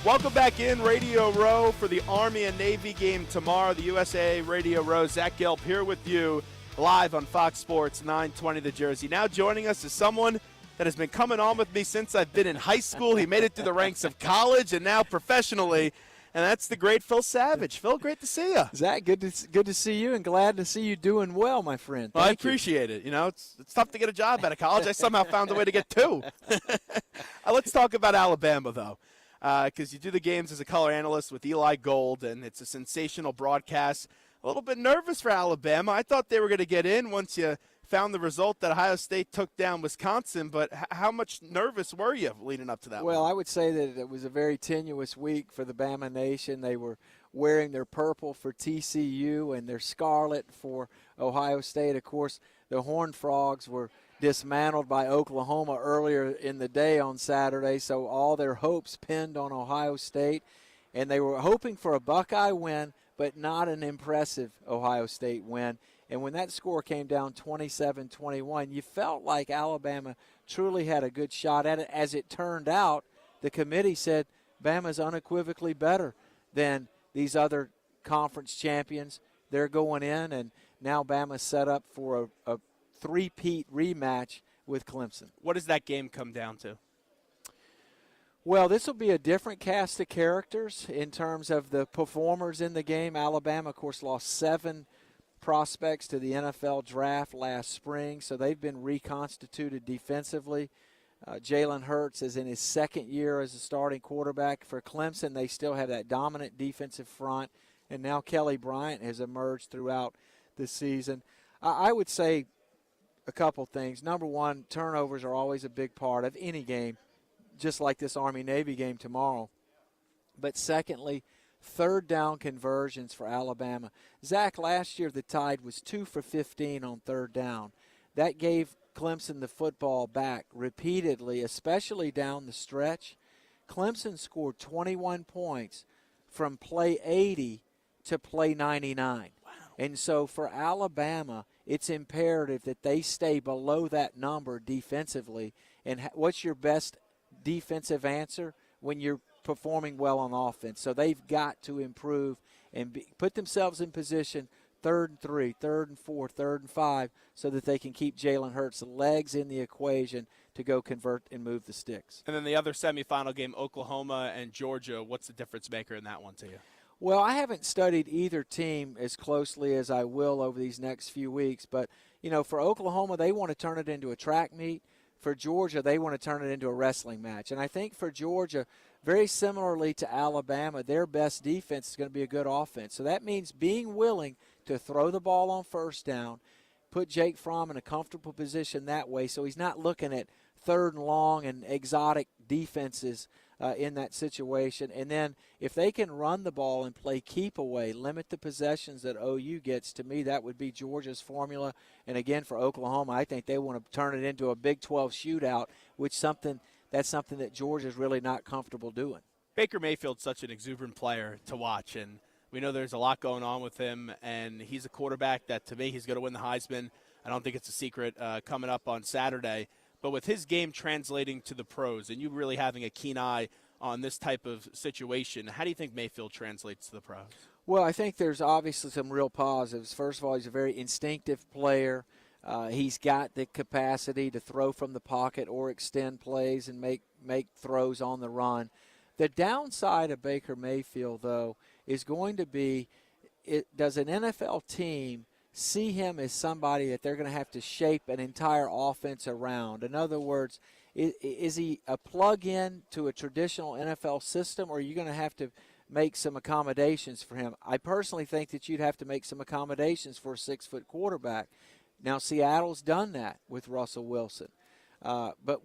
Welcome back in Radio Row for the Army and Navy game tomorrow. The USAA Radio Row. Zach Gelb here with you live on Fox Sports 920 The Jersey. Now joining us is someone that has been coming on with me since I've been in high school. He made it through the ranks of college and now professionally, and that's the great Phil Savage. Phil, great to see you. Zach, good to see you, and glad to see you doing well, my friend. Well, I appreciate it. You know, it's tough to get a job out of college. I somehow found a way to get two. Let's talk about Alabama, though. Because you do the games as a color analyst with Eli Gold, and it's a sensational broadcast. A little bit nervous for Alabama. I thought they were going to get in once you found the result that Ohio State took down Wisconsin, but how much nervous were you leading up to that Well, one? I would say that it was a very tenuous week for the Bama Nation. They were wearing their purple for TCU and their scarlet for Ohio State. Of course, the Horned Frogs were dismantled by Oklahoma earlier in the day on Saturday, so all their hopes pinned on Ohio State, and they were hoping for a Buckeye win, but not an impressive Ohio State win. And when that score came down 27-21, you felt like Alabama truly had a good shot at it. As it turned out, the committee said Bama's unequivocally better than these other conference champions. They're going in, and now Bama's set up for a three-peat rematch with Clemson. What does that game come down to? Well, this will be a different cast of characters in terms of the performers in the game. Alabama, of course, lost 7 prospects to the NFL draft last spring, so they've been reconstituted defensively. Jalen Hurts is in his second year as a starting quarterback for Clemson. They still have that dominant defensive front, and now Kelly Bryant has emerged throughout the season. I would say a couple things. Number one, turnovers are always a big part of any game, just like this Army-Navy game tomorrow. But secondly, third down conversions for Alabama. Zach, last year the Tide was 2 for 15 on third down. That gave Clemson the football back repeatedly, especially down the stretch. Clemson scored 21 points from play 80 to play 99. Wow. And so for Alabama, it's imperative that they stay below that number defensively. And what's your best defensive answer? When you're performing well on offense. So they've got to improve and put themselves in position 3rd and 3, 3rd and 4, 3rd and 5, so that they can keep Jalen Hurts' legs in the equation to go convert and move the sticks. And then the other semifinal game, Oklahoma and Georgia, what's the difference maker in that one to you? Well, I haven't studied either team as closely as I will over these next few weeks, but, you know, for Oklahoma, they want to turn it into a track meet. For Georgia, they want to turn it into a wrestling match. And I think for Georgia, very similarly to Alabama, their best defense is going to be a good offense. So that means being willing to throw the ball on first down, put Jake Fromm in a comfortable position that way so he's not looking at 3rd and long and exotic defenses in that situation. And then if they can run the ball and play keep away, limit the possessions that OU gets, to me that would be Georgia's formula. And again, for Oklahoma, I think they want to turn it into a Big 12 shootout, that's something that Georgia's really not comfortable doing. Baker Mayfield's such an exuberant player to watch, and we know there's a lot going on with him, and he's a quarterback that, to me, he's going to win the Heisman. I don't think it's a secret coming up on Saturday. But with his game translating to the pros and you really having a keen eye on this type of situation, how do you think Mayfield translates to the pros? Well, I think there's obviously some real positives. First of all, he's a very instinctive player. He's got the capacity to throw from the pocket or extend plays and make throws on the run. The downside of Baker Mayfield, though, is going to be, does an NFL team see him as somebody that they're going to have to shape an entire offense around? In other words, is he a plug-in to a traditional NFL system, or are you going to have to make some accommodations for him? I personally think that you'd have to make some accommodations for a 6-foot quarterback. Now, Seattle's done that with Russell Wilson. But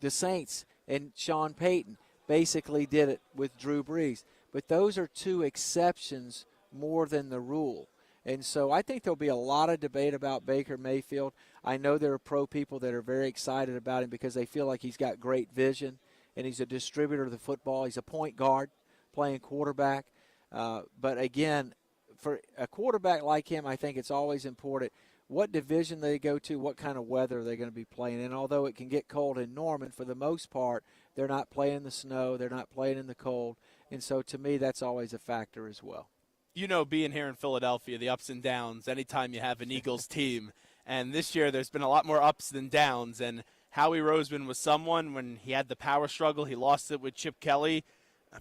the Saints and Sean Payton basically did it with Drew Brees. But those are 2 exceptions more than the rule. And so I think there'll be a lot of debate about Baker Mayfield. I know there are pro people that are very excited about him because they feel like he's got great vision and he's a distributor of the football. He's a point guard playing quarterback. But again, for a quarterback like him, I think it's always important what division they go to, what kind of weather they're going to be playing in. Although it can get cold in Norman, for the most part, They're not playing in the snow. They're not playing in the cold. And so to me, that's always a factor as well. You know, being here in Philadelphia, the ups and downs, anytime you have an Eagles team. And this year there's been a lot more ups than downs. And Howie Roseman was someone, when he had the power struggle, he lost it with Chip Kelly.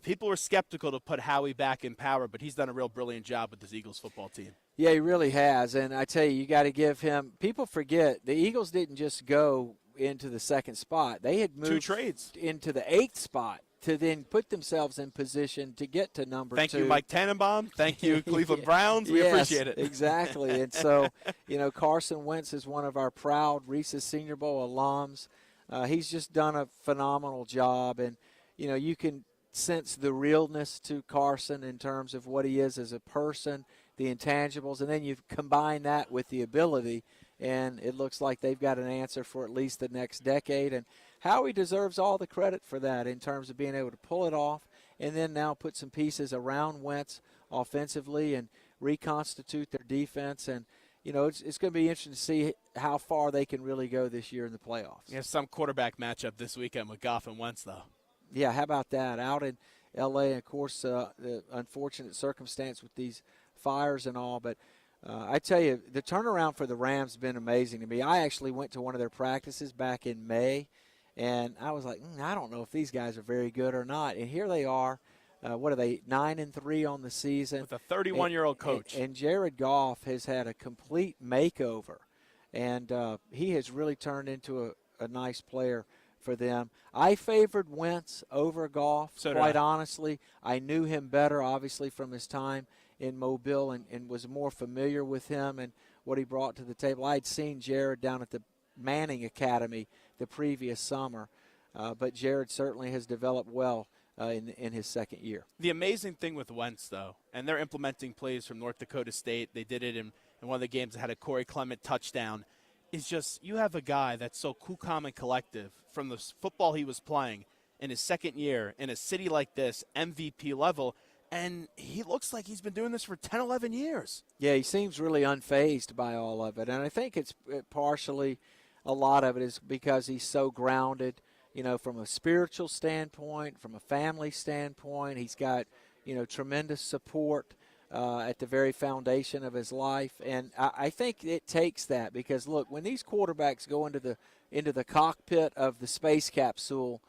People were skeptical to put Howie back in power, but he's done a real brilliant job with this Eagles football team. Yeah, he really has. And I tell you got to give him – people forget the Eagles didn't just go into the second spot. They had moved 2 trades into the 8th spot to then put themselves in position to get to number 2. Thank you, Mike Tannenbaum. Thank you, Cleveland Browns. We appreciate it. Exactly. And so, Carson Wentz is one of our proud Reese's Senior Bowl alums. He's just done a phenomenal job. And, you can sense the realness to Carson in terms of what he is as a person, the intangibles, and then you combine that with the ability, and it looks like they've got an answer for at least the next decade. And Howie deserves all the credit for that in terms of being able to pull it off and then now put some pieces around Wentz offensively and reconstitute their defense. And, it's going to be interesting to see how far they can really go this year in the playoffs. You have some quarterback matchup this weekend with Goff and Wentz, though. Yeah, how about that? Out in L.A., of course, the unfortunate circumstance with these fires and all. But I tell you, the turnaround for the Rams has been amazing to me. I actually went to one of their practices back in May, and I was like, I don't know if these guys are very good or not. And here they are. What are they, 9-3 on the season? With a 31-year-old coach. And Jared Goff has had a complete makeover, and he has really turned into a nice player for them. I favored Wentz over Goff, quite honestly. I knew him better, obviously, from his time in Mobile and was more familiar with him and what he brought to the table. I had seen Jared down at the Manning Academy the previous summer, but Jared certainly has developed well in his second year. The amazing thing with Wentz, though, and they're implementing plays from North Dakota State. They did it in one of the games that had a Corey Clement touchdown. Is just you have a guy that's so cool, calm, and collective from the football he was playing in his second year in a city like this, MVP level, and he looks like he's been doing this for 10, 11 years. Yeah, he seems really unfazed by all of it, and I think it's partially a lot of it is because he's so grounded, from a spiritual standpoint, from a family standpoint. He's got, tremendous support at the very foundation of his life. And I think it takes that because, look, when these quarterbacks go into the cockpit of the space capsule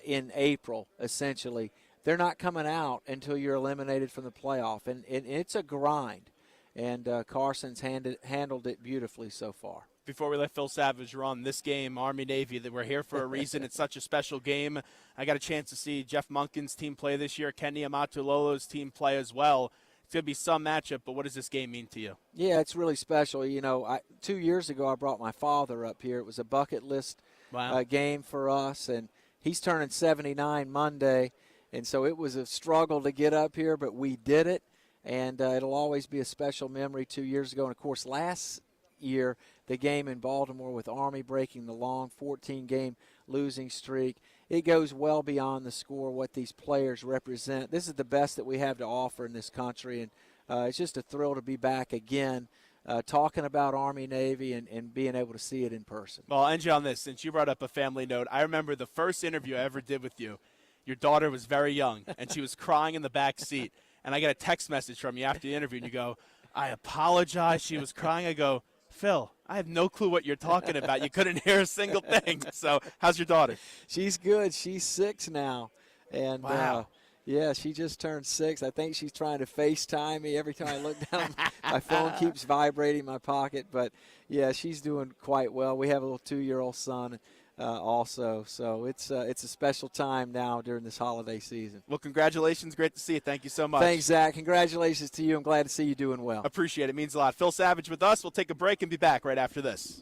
in April, essentially, they're not coming out until you're eliminated from the playoff. And it's a grind. And Carson's handled it beautifully so far. Before we let Phil Savage run this game, Army-Navy, that we're here for a reason. It's such a special game. I got a chance to see Jeff Monken's team play this year, Kenny Amatulolo's team play as well. It's going to be some matchup, but what does this game mean to you? Yeah, it's really special. 2 years ago I brought my father up here. It was a bucket list game for us, and he's turning 79 Monday, and so it was a struggle to get up here, but we did it, and it'll always be a special memory 2 years ago. And, of course, last year, the game in Baltimore with Army breaking the long 14-game losing streak. It goes well beyond the score, what these players represent. This is the best that we have to offer in this country, and it's just a thrill to be back again talking about Army-Navy and being able to see it in person. Well, I'll end you on this. Since you brought up a family note, I remember the first interview I ever did with you. Your daughter was very young, and she was crying in the back seat. And I got a text message from you after the interview, and you go, I apologize. She was crying. I go, Phil, I have no clue what you're talking about. You couldn't hear a single thing. So how's your daughter? She's good. She's 6 now. And, wow. Yeah, she just turned 6. I think she's trying to FaceTime me. Every time I look down, my phone keeps vibrating in my pocket. But, yeah, she's doing quite well. We have a little 2-year-old son also. So it's a special time now during this holiday season. Well, congratulations. Great to see you. Thank you so much. Thanks, Zach. Congratulations to you. I'm glad to see you doing well. Appreciate it. It means a lot. Phil Savage with us. We'll take a break and be back right after this.